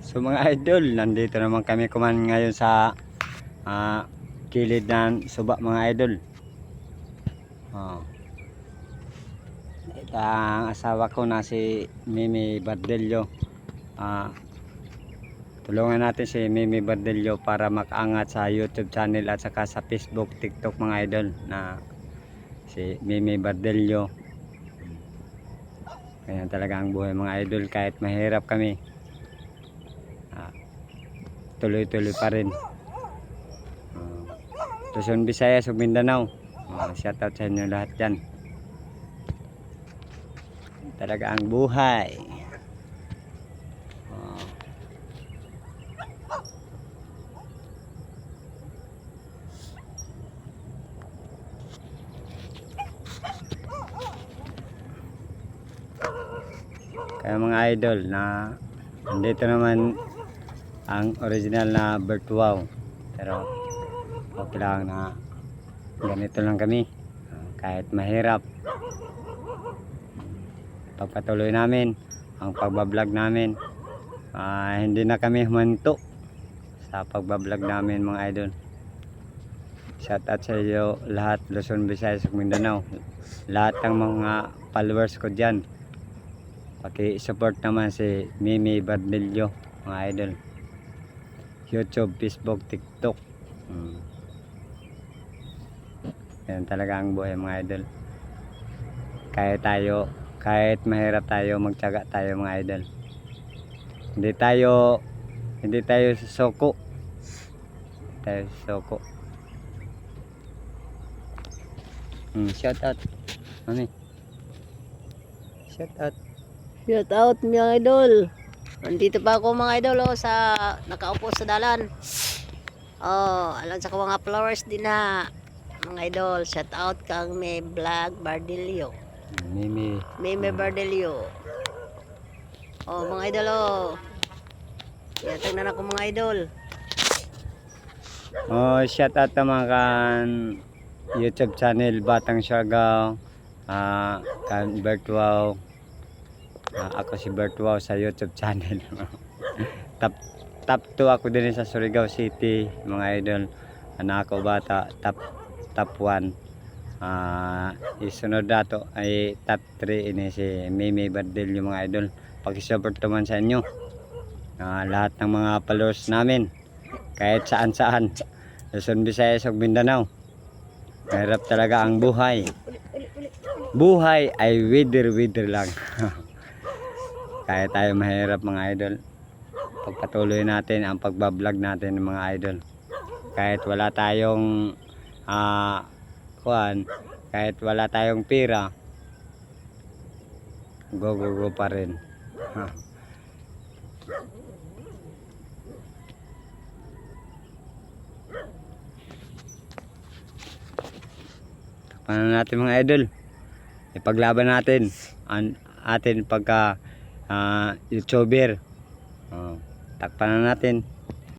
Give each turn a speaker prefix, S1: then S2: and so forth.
S1: So mga idol, nandito naman kami kuman ngayon sa kilid ng suba mga idol. Ito ang asawa ko na si Mimi Bardelio. Tulungan natin si Mimi Bardelio para makaangat sa YouTube channel at saka sa Facebook, TikTok mga idol na si Mimi Bardelio. Kaya talaga ang buhay mga idol, kahit mahirap kami. Tuloy-tuloy pa rin. Luzon, Visayas ug Mindanao. Shout out sa inyo lahat dyan. Talaga ang buhay. Kaya mga idol na nandito naman ang original na Bertuaw, pero okay lang na ganito lang kami. Kahit mahirap, pagpatuloy namin ang pagbablog namin. Hindi na kami humanto sa pagbablog namin mga idol. Shout out sa iyo lahat, Luzon, Visayas ug Mindanao, lahat ng mga followers ko dyan. Paki-support naman si Mimi Bardelio mga idol, YouTube, Facebook, TikTok. Yan talaga ang buhay mga idol. Kahit mahirap tayo, magtiyaga tayo mga idol. Hindi tayo susuko. Shout out mami. Shout out
S2: Mga idol. Nandito pa ako mga idol sa nakaupo sa dalan. Alam sa mga flowers din na mga idol. Shout out kang may vlog Bardelio.
S1: Mimi
S2: Bardelio. Mga idol Yatag na ako mga idol.
S1: Shout out naman kan YouTube channel Batang Siargao, kan Bertuaw. Ako si Bertuaw sa YouTube channel. top 2 ako din sa Surigao City mga idol. Anak ko bata top 1. Isunod dato ay top 3 ini si Mimi Bardelio mga idol. Paki-support naman sa inyo lahat ng mga followers namin, kahit saan Luzon, Visayas ug Mindanao. Mahirap talaga ang buhay. Buhay ay wither lang. Kaya tayo mahirap mga idol, pagpatuloy natin ang pagbablog natin mga idol. Kahit wala tayong kahit wala tayong pera, go pa rin. Paano natin mga idol, ipaglaban natin ang atin pagka YouTuber. Takpan na natin.